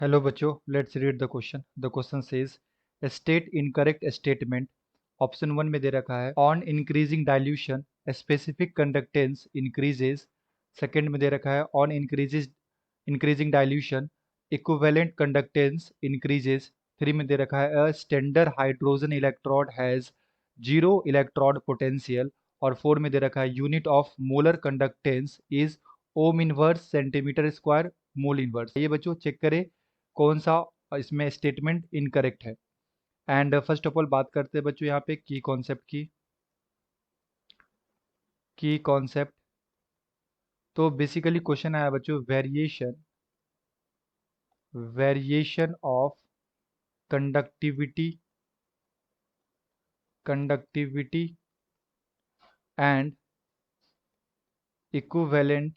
Hello बच्चों, let's read the question. The question says state incorrect statement. Option one में दे रखा है on increasing dilution specific conductance increases. Second में दे रखा है on increasing dilution equivalent conductance increases. Three में दे रखा है a standard hydrogen electrode has zero electrode potential. और फोर में दे रखा है unit of molar conductance is ohm inverse centimetre square mole inverse. ये बच्चों चेक करें कौन सा इसमें स्टेटमेंट इनकरेक्ट है। एंड फर्स्ट ऑफ ऑल बात करते हैं बच्चों यहाँ पे की कॉन्सेप्ट। तो बेसिकली क्वेश्चन आया बच्चों variation of conductivity and equivalent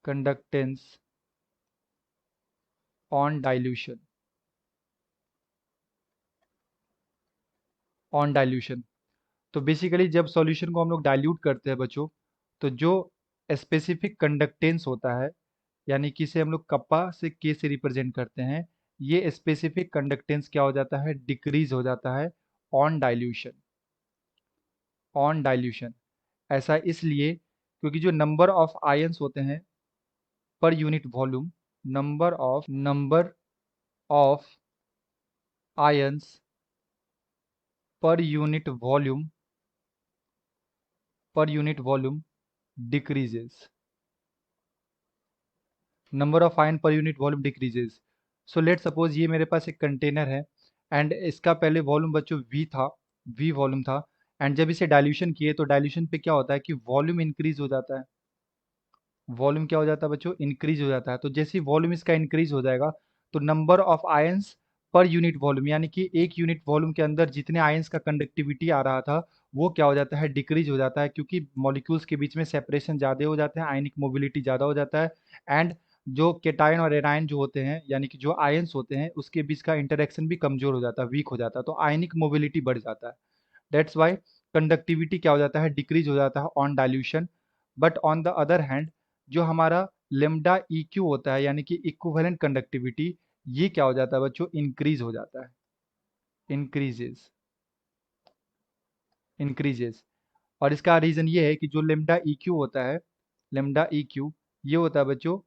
conductance on dilution. तो बेसिकली जब सॉल्यूशन को हम लोग डाइल्यूट करते हैं बच्चों, तो जो स्पेसिफिक कंडक्टेंस होता है, यानी कि इसे हम लोग कप्पा से के से रिप्रेजेंट करते हैं, ये स्पेसिफिक कंडक्टेंस क्या हो जाता है, डिक्रीज हो जाता है ऑन डाइल्यूशन। ऐसा इसलिए क्योंकि जो नंबर ऑफ आयंस होते हैं per unit volume, number of ions per unit volume decreases. Number of ion per unit volume decreases. So let suppose ये मेरे पास एक कंटेनर है एंड इसका पहले वॉल्यूम बच्चों वी वॉल्यूम था। एंड जब इसे डाइल्यूशन किए तो डाइल्यूशन पे क्या होता है कि वॉल्यूम इंक्रीज हो जाता है। वॉल्यूम क्या हो जाता है बच्चों, इंक्रीज हो जाता है। तो जैसे ही वॉल्यूम इसका इंक्रीज हो जाएगा तो number of ions per unit volume, यानी कि एक यूनिट वॉल्यूम के अंदर जितने आयंस का कंडक्टिविटी आ रहा था वो क्या हो जाता है, डिक्रीज हो जाता है, क्योंकि मॉलिक्यूल्स के बीच में सेपरेशन ज़्यादा हो जाते हैं, आयनिक मोबिलिटी ज़्यादा हो जाता है। एंड जो केटायन और एनायन जो होते हैं, यानी कि जो आयंस होते हैं, उसके बीच का इंटरेक्शन भी कमजोर हो जाता है, वीक हो जाता है, तो आयनिक मोबिलिटी बढ़ जाता है। दैट्स वाई कंडक्टिविटी क्या हो जाता है, डिक्रीज हो जाता है on dilution. But on the other hand जो हमारा लेमडा ई क्यू होता है, यानी कि इक्विवेलेंट कंडक्टिविटी, ये क्या हो जाता है बच्चों, इंक्रीज हो जाता है, इंक्रीजेस इंक्रीजेस। और इसका रीजन ये है कि जो लेमडा ई क्यू होता है, लेमडा ई क्यू ये होता है बच्चों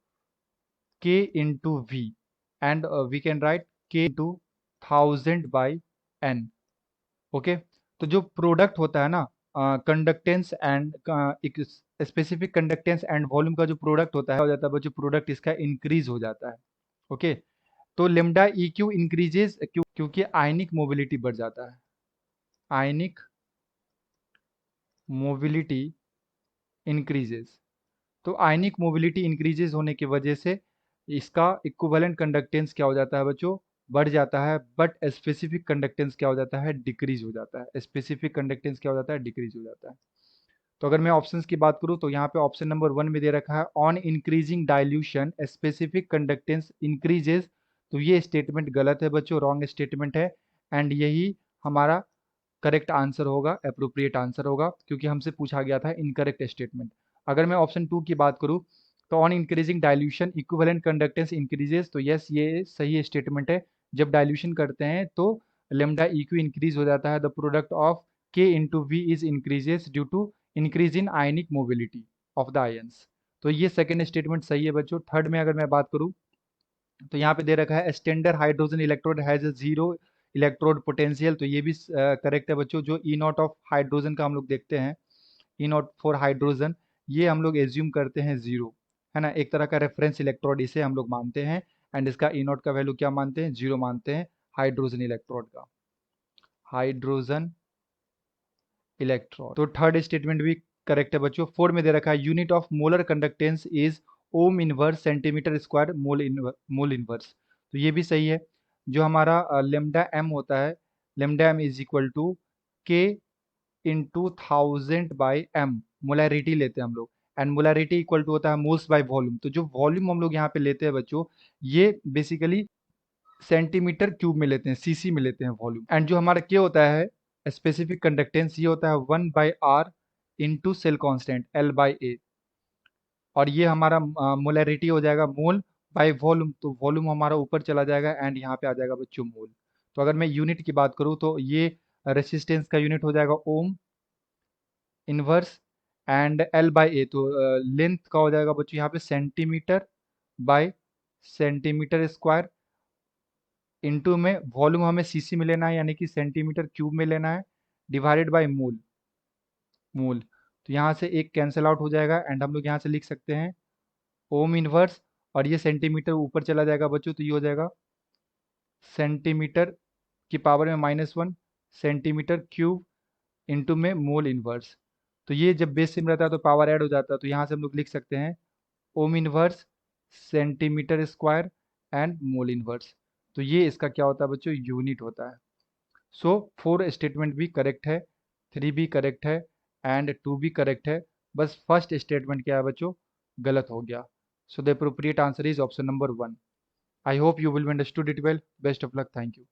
K into V. And V can write K into 1000/n। Okay. तो जो प्रोडक्ट होता है ना, conductance and specific conductance and volume का जो प्रोडक्ट होता है, हो जाता है बच्चों प्रोडक्ट इसका इंक्रीज हो जाता है। ओके। तो लेमडा ई क्यू इंक्रीजेज क्योंकि आयनिक मोबिलिटी बढ़ जाता है, आयनिक मोबिलिटी इंक्रीजेज। तो आयनिक मोबिलिटी इंक्रीजेज होने की वजह से इसका इक्विवेलेंट कंडक्टेंस क्या हो जाता है बच्चों, बढ़ जाता है। बट स्पेसिफिक कंडक्टेंस क्या हो जाता है, डिक्रीज हो जाता है। स्पेसिफिक कंडक्टेंस क्या हो जाता है, डिक्रीज हो जाता है। तो अगर मैं ऑप्शंस की बात करूं तो यहाँ पे ऑप्शन नंबर वन में दे रखा है on increasing dilution specific conductance increases. तो ये स्टेटमेंट गलत है बच्चों, रॉन्ग स्टेटमेंट है। एंड यही हमारा करेक्ट आंसर होगा, अप्रोप्रिएट आंसर होगा, क्योंकि हमसे पूछा गया था इनकरेक्ट स्टेटमेंट। अगर मैं ऑप्शन टू की बात करूं तो on increasing dilution equivalent conductance increases, तो यस ये सही स्टेटमेंट है। जब डाइल्यूशन करते हैं तो लेमडा इक्यू इंक्रीज हो जाता है, the product of K into V is increases due to increase in ionic mobility of the ions. तो ये सेकेंड स्टेटमेंट सही है बच्चों। थर्ड में अगर मैं बात करूं तो यहाँ पे दे रखा है standard hydrogen electrode has zero electrode potential. तो ये भी करेक्ट है बच्चों। जो ई नॉट ऑफ हाइड्रोजन का हम लोग देखते हैं, ई नॉट फॉर हाइड्रोजन, ये हम लोग एज्यूम करते हैं जीरो, है ना, एक तरह का रेफरेंस इलेक्ट्रोड इसे हम लोग मानते हैं। एंड इसका ई नॉट का वैल्यू क्या मानते हैं, जीरो मानते हैं हाइड्रोजन इलेक्ट्रोड का, हाइड्रोजन इलेक्ट्रोड। तो थर्ड स्टेटमेंट भी करेक्ट है बच्चों। फोर्थ में दे रखा है unit of molar conductance is ohm inverse centimetre square mole inverse. तो ये भी सही है। जो हमारा लेमडा एम होता है, lambda M is equal to K into 1000/m, molarity लेते हैं हम लोग। एंड मोलैरिटी इक्वल टू होता है मोल्स बाय वॉल्यूम। तो जो वॉल्यूम हम लोग यहाँ पे लेते हैं बच्चों, ये बेसिकली सेंटीमीटर क्यूब में लेते हैं, सीसी में लेते हैं वॉल्यूम। एंड जो हमारा के होता है स्पेसिफिक कंडक्टेंस, ये होता है 1/r into cell constant L/A, और ये हमारा मोलैरिटी हो जाएगा मोल बाय वॉल्यूम, तो वॉल्यूम हमारा ऊपर चला जाएगा एंड यहाँ पे आ जाएगा बच्चों मोल। तो अगर मैं यूनिट की बात करूँ तो ये रेसिस्टेंस का यूनिट हो जाएगा ओम इनवर्स, एंड L/A तो लेंथ का हो जाएगा बच्चों यहाँ पे centimetre bye centimetre square, into में वॉल्यूम हमें सीसी में लेना है यानी कि सेंटीमीटर क्यूब में लेना है, डिवाइडेड बाय मोल। मोल तो यहाँ से एक कैंसिल आउट हो जाएगा एंड हम लोग यहाँ से लिख सकते हैं ओम इनवर्स, और ये सेंटीमीटर ऊपर चला जाएगा बच्चों, तो ये हो जाएगा सेंटीमीटर की पावर में -1 सेंटीमीटर क्यूब इंटू में मोल इनवर्स। तो ये जब बेस सेम रहता है तो पावर ऐड हो जाता है, तो यहाँ से हम लोग लिख सकते हैं ohm inverse centimetre square and mole inverse. तो ये इसका क्या होता है बच्चों, यूनिट होता है। सो 4 स्टेटमेंट भी करेक्ट है, 3 भी करेक्ट है एंड 2 भी करेक्ट है, बस फर्स्ट स्टेटमेंट क्या है बच्चों, गलत हो गया। So the appropriate answer is option number 1। I hope you will understood it well. Best of luck. Thank you.